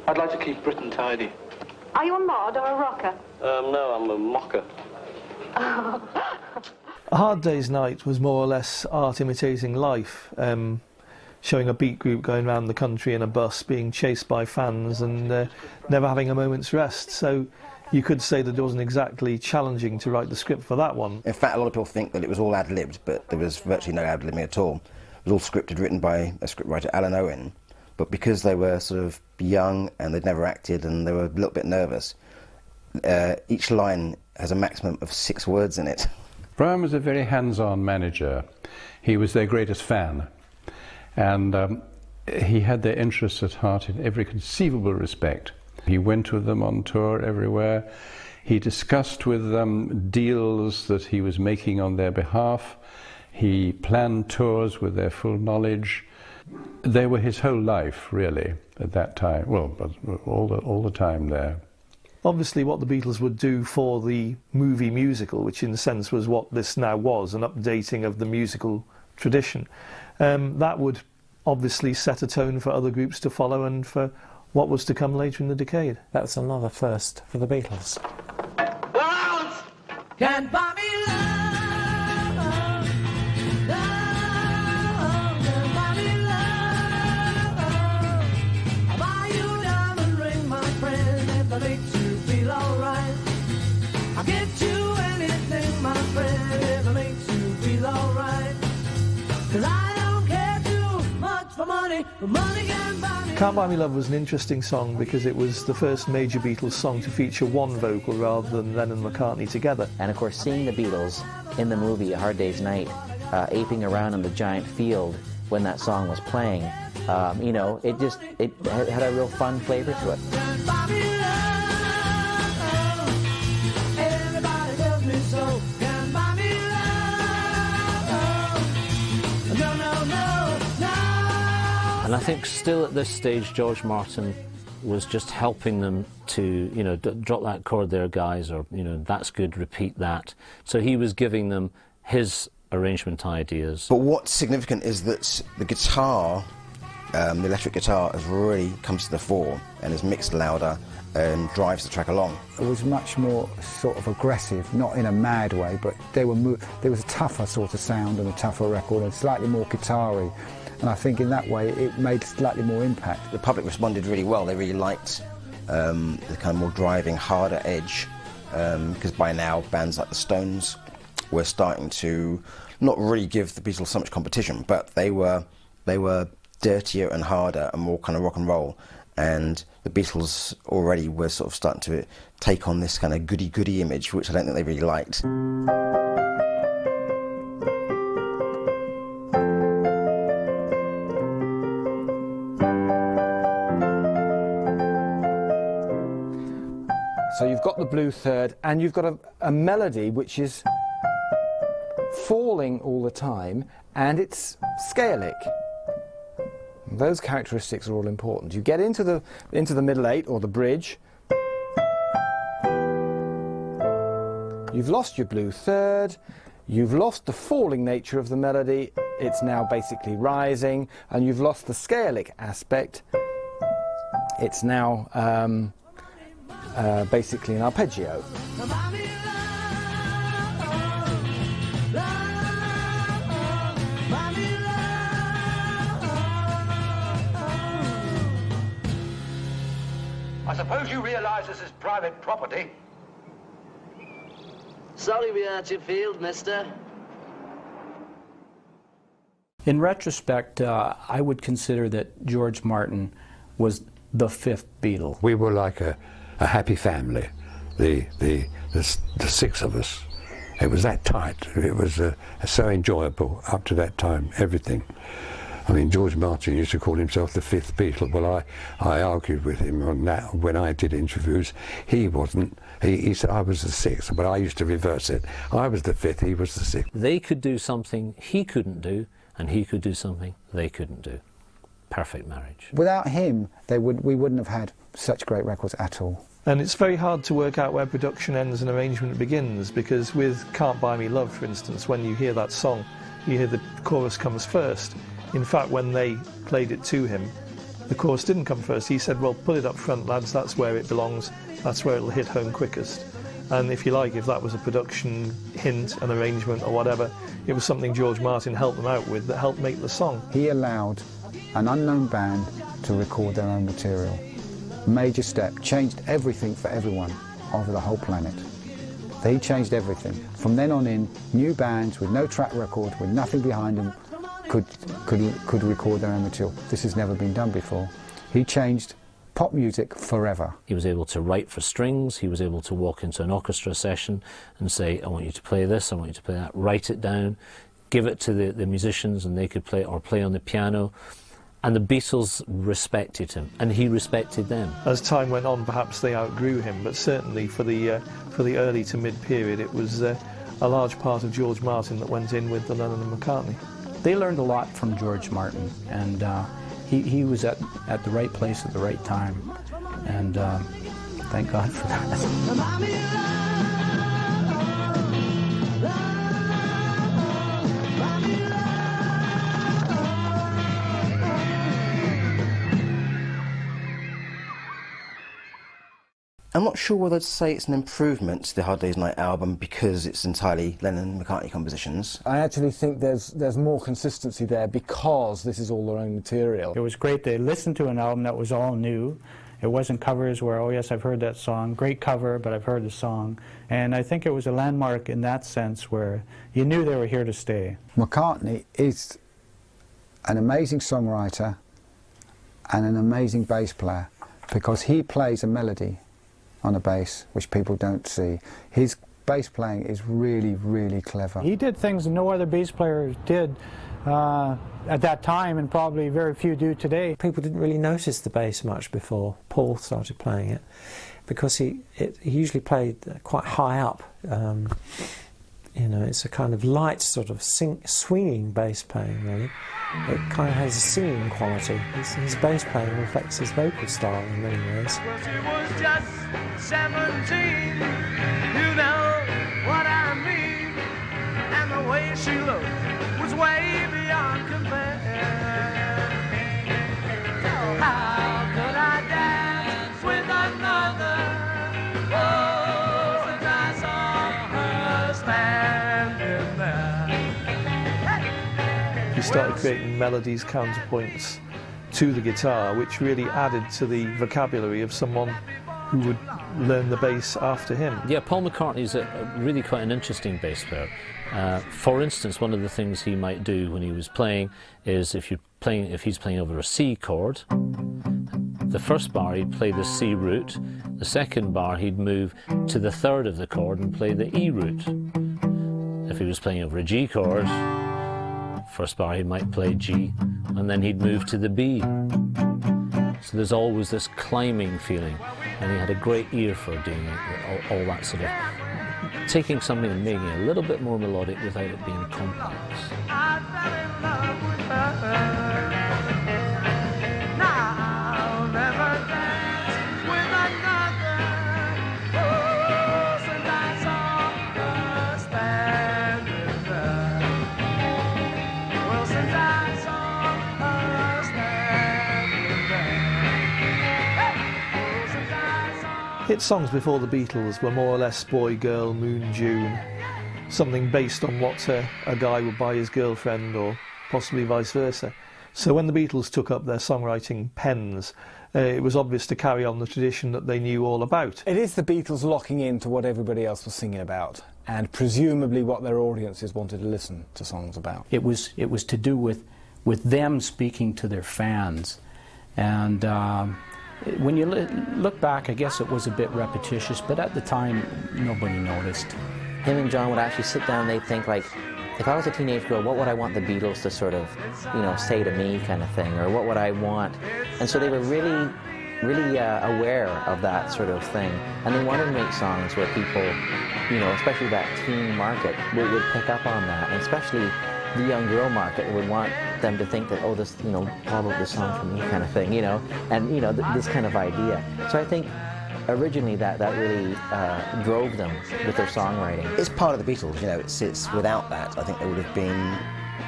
S15: I'd like to keep Britain tidy.
S16: Are you a mod or a rocker?
S12: No, I'm a mocker.
S8: A Hard Day's Night was more or less art imitating life, showing a beat group going around the country in a bus, being chased by fans and never having a moment's rest. So you could say that it wasn't exactly challenging to write the script for that one.
S9: In fact, a lot of people think that it was all ad-libbed, but there was virtually no ad-libbing at all. It was all scripted, written by a scriptwriter, Alan Owen. But because they were sort of young and they'd never acted and they were a little bit nervous, each line has a maximum of 6 words in it.
S17: Brian was a very hands-on manager. He was their greatest fan, and he had their interests at heart in every conceivable respect. He went with them on tour everywhere. He discussed with them deals that he was making on their behalf. He planned tours with their full knowledge. They were his whole life, really, at that time. Well, but all the time there.
S8: Obviously what the Beatles would do for the movie musical, which in a sense was what this now was, an updating of the musical tradition, that would obviously set a tone for other groups to follow and for what was to come later in the decade.
S4: That's another first for the Beatles.
S6: Can't buy me love, can't buy me love. I'll buy you a diamond ring, my friend, if that makes you feel alright. I'll get you anything, my friend, if it makes you feel alright. 'Cause I don't care too much for money, but money can buy me.
S8: Can't Buy Me Love was an interesting song because it was the first major Beatles song to feature one vocal rather than Lennon and McCartney together.
S5: And of course, seeing the Beatles in the movie A Hard Day's Night, aping around in the giant field when that song was playing, you know, it had a real fun flavor to it.
S6: Everybody tells me so. Can't buy me love. No, no, no, no.
S10: And I think still at this stage, George Martin was just helping them to, you know, drop that chord there, guys, or, you know, that's good, repeat that. So he was giving them his arrangement ideas.
S9: But what's significant is that the guitar, the electric guitar, has really comes to the fore and is mixed louder and drives the track along.
S3: It was much more sort of aggressive, not in a mad way, but there was a tougher sort of sound and a tougher record and slightly more guitar-y. And I think in that way it made slightly more impact.
S9: The public responded really well. They really liked the kind of more driving, harder edge, because by now bands like the Stones were starting to not really give the Beatles so much competition, but they were dirtier and harder and more kind of rock and roll. And the Beatles already were sort of starting to take on this kind of goody-goody image, which I don't think they really liked.
S11: So you've got the blue third, and you've got a melody which is falling all the time, and it's scalic. Those characteristics are all important. You get into the middle eight, or the bridge. You've lost your blue third. You've lost the falling nature of the melody. It's now basically rising, and you've lost the scalic aspect. It's now basically an arpeggio.
S15: I suppose you realise this is private property.
S12: Sorry we hurt your field, mister.
S2: In retrospect, I would consider that George Martin was the fifth Beatle.
S7: We were like a happy family, the six of us. It was that tight. It was so enjoyable up to that time, everything. I mean, George Martin used to call himself the fifth Beatle. Well, I argued with him on that when I did interviews. He wasn't. He said I was the sixth, but I used to reverse it. I was the fifth, he was the sixth.
S10: They could do something he couldn't do, and he could do something they couldn't do. Perfect marriage.
S3: Without him, we wouldn't have had such great records at all.
S8: And it's very hard to work out where production ends and arrangement begins, because with Can't Buy Me Love, for instance, when you hear that song, you hear the chorus comes first. In fact, when they played it to him, the chorus didn't come first. He said, well, put it up front, lads, that's where it belongs, that's where it'll hit home quickest. And if you like, if that was a production hint, an arrangement or whatever, it was something George Martin helped them out with that helped make the song.
S3: He allowed an unknown band to record their own material. Major step, changed everything for everyone over the whole planet. He changed everything. From then on in, new bands with no track record, with nothing behind them, could record their own material. This has never been done before. He changed pop music forever.
S10: He was able to write for strings, he was able to walk into an orchestra session and say, I want you to play this, I want you to play that, write it down, give it to the musicians and they could play, or play on the piano. And the Beatles respected him, and he respected them.
S8: As time went on, perhaps they outgrew him, but certainly for the early to mid-period, it was a large part of George Martin that went in with the Lennon and McCartney.
S2: They learned a lot from George Martin, and he was at the right place at the right time, and thank God for that.
S9: I'm not sure whether to say it's an improvement to the Hard Day's Night album because it's entirely Lennon and McCartney compositions.
S11: I actually think there's more consistency there because this is all their own material.
S14: It was great to listen to an album that was all new. It wasn't covers where, oh yes, I've heard that song, great cover, but I've heard the song. And I think it was a landmark in that sense where you knew they were here to stay.
S3: McCartney is an amazing songwriter and an amazing bass player because he plays a melody on a bass, which people don't see. His bass playing is really, really clever.
S14: He did things that no other bass player did at that time, and probably very few do today.
S4: People didn't really notice the bass much before Paul started playing it, because he usually played quite high up. You know, it's a kind of light sort of swinging bass playing, really. It kind of has a singing quality. His bass playing reflects his vocal style in many ways.
S6: Well, she was just 17, you know what I mean, and the way she looked was way beyond compare. How could I dance with another? Oh, since I saw her standing there.
S8: He started creating melodies, counterpoints to the guitar, which really added to the vocabulary of someone who would learn the bass after him.
S10: Yeah, Paul McCartney's really quite an interesting bass player. For instance, one of the things he might do when he was playing is if he's playing over a C chord, the first bar he'd play the C root, the second bar he'd move to the third of the chord and play the E root. If he was playing over a G chord, first bar he might play G, and then he'd move to the B. So there's always this climbing feeling, and he had a great ear for doing it, all that sort of, taking something and making it a little bit more melodic without it being complex.
S6: I fell in love with her. Now I'll never dance with another. Oh, since I saw her standing there. Well, since I saw her standing there. Oh, since I saw.
S8: Hit songs before the Beatles were more or less Boy, Girl, Moon, June, something based on what a guy would buy his girlfriend, or possibly vice versa. So when the Beatles took up their songwriting pens, it was obvious to carry on the tradition that they knew all about.
S11: It is the Beatles locking into what everybody else was singing about, and presumably what their audiences wanted to listen to songs about.
S2: It was to do with with them speaking to their fans. And when you look back, I guess it was a bit repetitious, but at the time, nobody noticed.
S5: Him and John would actually sit down and they'd think like, if I was a teenage girl, what would I want the Beatles to sort of, you know, say to me kind of thing, or what would I want? And so they were really aware of that sort of thing. And they wanted to make songs where people, you know, especially that teen market, would pick up on that. And especially the young girl market would want them to think that, oh, this, you know, probably this song for me kind of thing, you know, and, you know, this kind of idea. So I think originally that really drove them with their songwriting.
S9: It's part of the Beatles, you know, it's without that, I think they would have been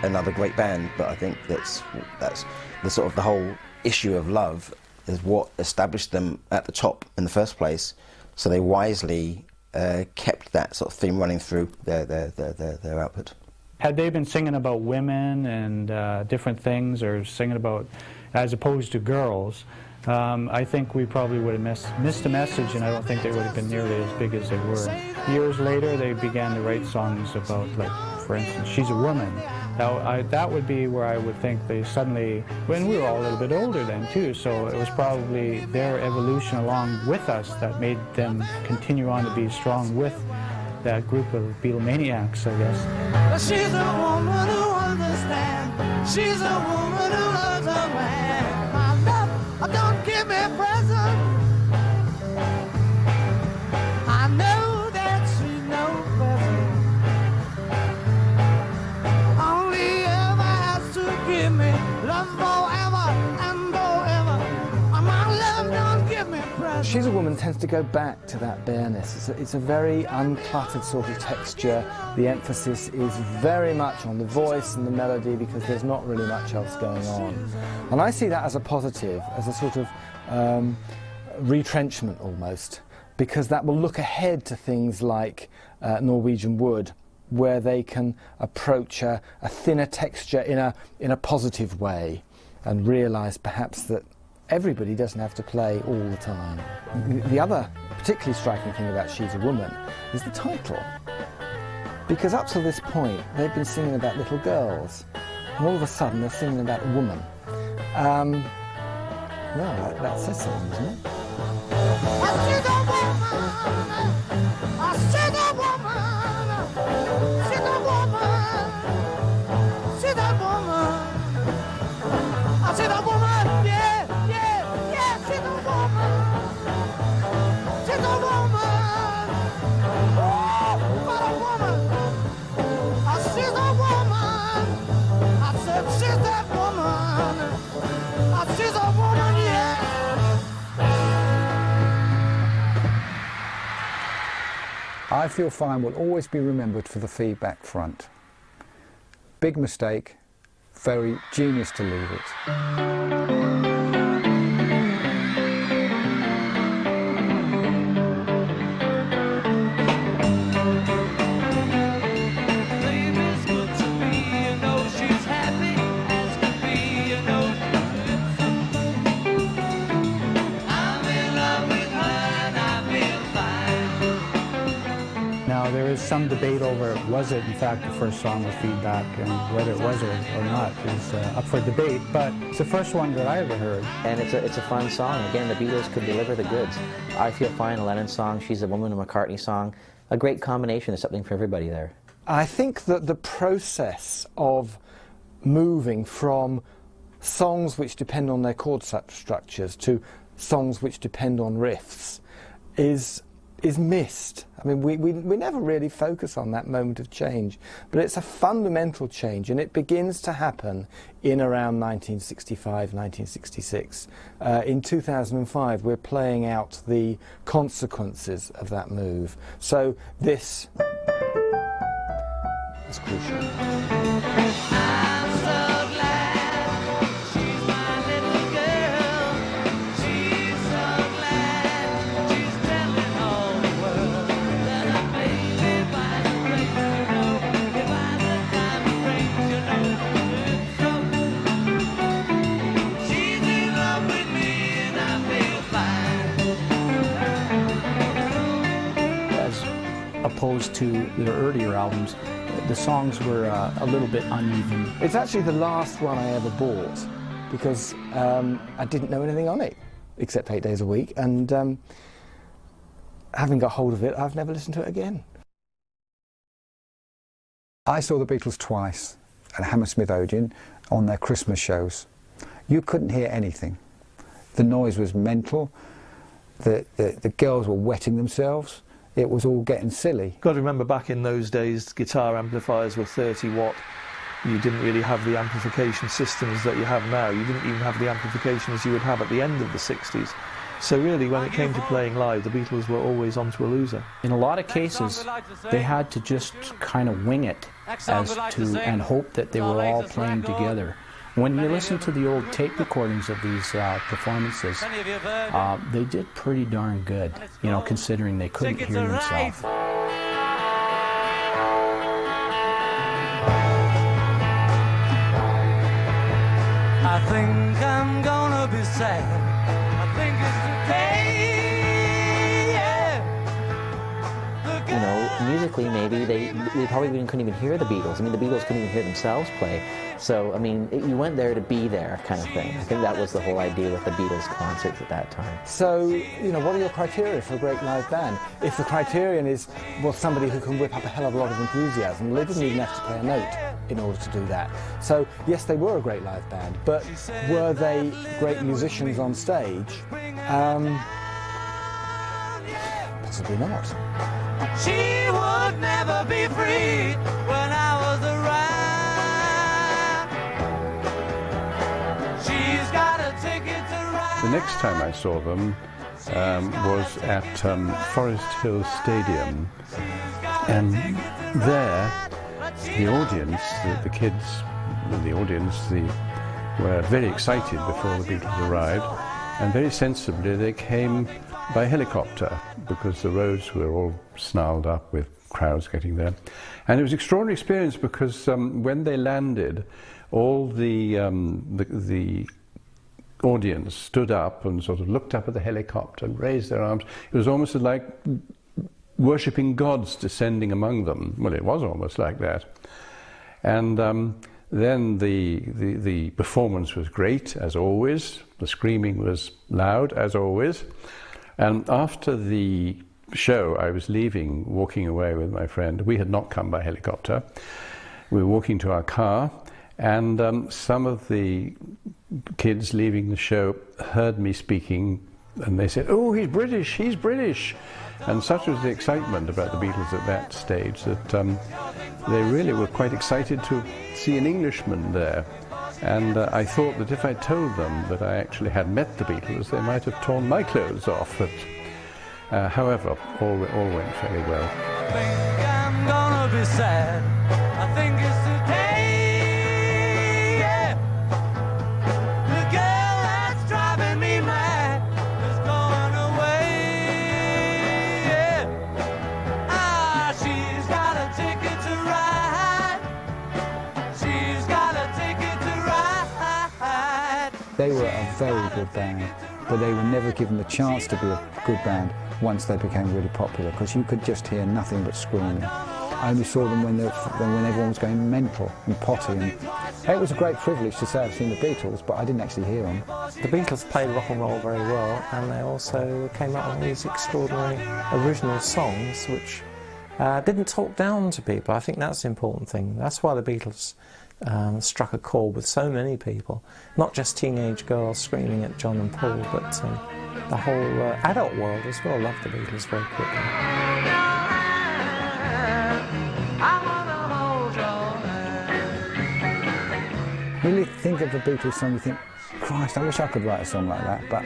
S9: another great band, but I think that's the sort of the whole issue of love is what established them at the top in the first place, so they wisely kept that sort of theme running through their output.
S14: Had they been singing about women and different things, or singing about, as opposed to girls, I think we probably would have missed the message, and I don't think they would have been nearly as big as they were. Years later, they began to write songs about, like, for instance, She's a Woman. Now, that would be where I would think they suddenly, when we were all a little bit older then too, so it was probably their evolution along with us that made them continue on to be strong with that group of Beatlemaniacs, I guess.
S6: She's a woman who understands. She's a woman who loves a man. My love, don't give me present. I know that she's no present. Only ever has to give me love forever and forever. My love, don't give me present.
S11: She's a Woman tends to go back to that bareness. It's a very uncluttered sort of texture. The emphasis is very much on the voice and the melody because there's not really much else going on. And I see that as a positive, as a sort of retrenchment almost, because that will look ahead to things like Norwegian Wood, where they can approach a thinner texture in a positive way and realise perhaps that everybody doesn't have to play all the time. The other particularly striking thing about She's a Woman is the title. Because up to this point, they've been singing about little girls, and all of a sudden they're singing about a woman. Well, that says something, doesn't it?
S3: I Feel Fine will always be remembered for the feedback front. Big mistake, very genius to leave it.
S14: There is some debate over, was it in fact the first song with feedback, and whether it was or not is up for debate, but it's the first one that I ever heard.
S5: And it's a fun song. Again, the Beatles could deliver the goods. I Feel Fine, a Lennon song, She's a Woman, a McCartney song. A great combination, of something for everybody there.
S11: I think that the process of moving from songs which depend on their chord structures to songs which depend on riffs is missed. I mean, we never really focus on that moment of change, but it's a fundamental change, and it begins to happen in around 1965, 1966. In 2005, we're playing out the consequences of that move. So this is crucial.
S2: Opposed to their earlier albums, the songs were a little bit uneven.
S11: It's actually the last one I ever bought because I didn't know anything on it except 8 days a week, and having got hold of it, I've never listened to it again.
S3: I saw the Beatles twice at Hammersmith Odeon on their Christmas shows. You couldn't hear anything. The noise was mental. The girls were wetting themselves. It was all getting silly.
S8: Got to remember, back in those days, guitar amplifiers were 30 watt. You didn't really have the amplification systems that you have now. You didn't even have the amplifications you would have at the end of the 60s. So really, when it came to playing live, the Beatles were always onto a loser.
S2: In a lot of cases, they had to just kind of wing it and hope that they were all playing together. When you listen to the old tape recordings of these performances, they did pretty darn good, you know, considering they couldn't hear themselves.
S6: I think I'm gonna be sad. I think it's okay, yeah.
S5: You know, musically maybe they probably couldn't even hear the Beatles. I mean, the Beatles couldn't even hear themselves play. So, I mean, you went there to be there kind of thing. I think that was the whole idea with the Beatles concerts at that time.
S11: So, you know, what are your criteria for a great live band? If the criterion is, well, somebody who can whip up a hell of a lot of enthusiasm, well, they didn't even have to play a note in order to do that. So, yes, they were a great live band, but were they great musicians on stage? Possibly not.
S6: She would never be free when I was around. She's got a ticket to ride.
S17: The next time I saw them was at Forest Hill Stadium, and there the audience, the kids in the audience, were very excited before the Beatles arrived, and very sensibly they came by helicopter because the roads were all snarled up with crowds getting there. And it was an extraordinary experience because when they landed, all the audience stood up and sort of looked up at the helicopter and raised their arms. It was almost like worshipping gods descending among them. Well, it was almost like that. And then the performance was great, as always. The screaming was loud, as always. And after the show, I was leaving, walking away with my friend. We had not come by helicopter. We were walking to our car, and some of the kids leaving the show heard me speaking, and they said, "Oh, he's British, he's British." And such was the excitement about the Beatles at that stage that they really were quite excited to see an Englishman there. And I thought that if I told them that I actually had met the Beatles, they might have torn my clothes off. But however, all went fairly well.
S6: I think I'm gonna be sad. I think it's today, yeah. The girl that's driving me mad is going away, yeah. Ah, she's got a ticket to ride. She's got a ticket to ride.
S3: They were a very good band, but they were never given the chance to be a good band once they became really popular, because you could just hear nothing but screaming. I only saw them when everyone was going mental and potty, and it was a great privilege to say I've seen the Beatles, but I didn't actually hear them.
S4: The Beatles played rock and roll very well, and they also came up with these extraordinary original songs which didn't talk down to people. I think that's the important thing. That's why the Beatles struck a chord with so many people, not just teenage girls screaming at John and Paul, but the whole adult world as well loved the Beatles very quickly.
S3: When you think of the Beatles song, you think, Christ, I wish I could write a song like that, but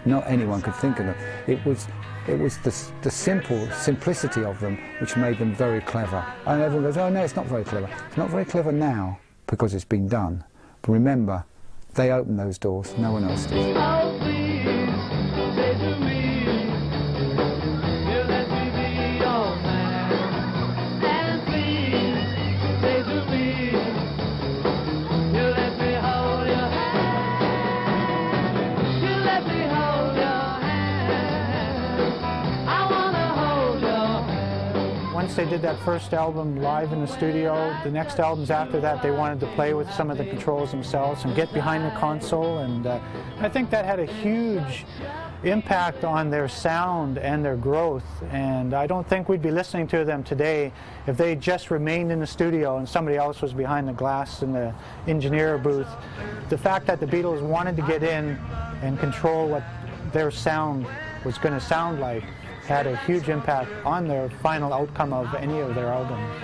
S3: not anyone could think of it. It was the simplicity of them which made them very clever. And everyone goes, oh no, it's not very clever. It's not very clever now because it's been done. But remember, they opened those doors, no one else did.
S6: Oh, please, say to me, you let me be your man. And please, say to me, you let me hold your hand. You let me hold your hand. I wanna hold your hand.
S5: When
S14: once they did that first album live in the studio, the next albums after that they wanted to play with some of the controls themselves and get behind the console, and I think that had a huge impact on their sound and their growth, and I don't think we'd be listening to them today if they just remained in the studio and somebody else was behind the glass in the engineer booth. The fact that the Beatles wanted to get in and control what their sound was going to sound like had a huge impact on their final outcome of any of their albums.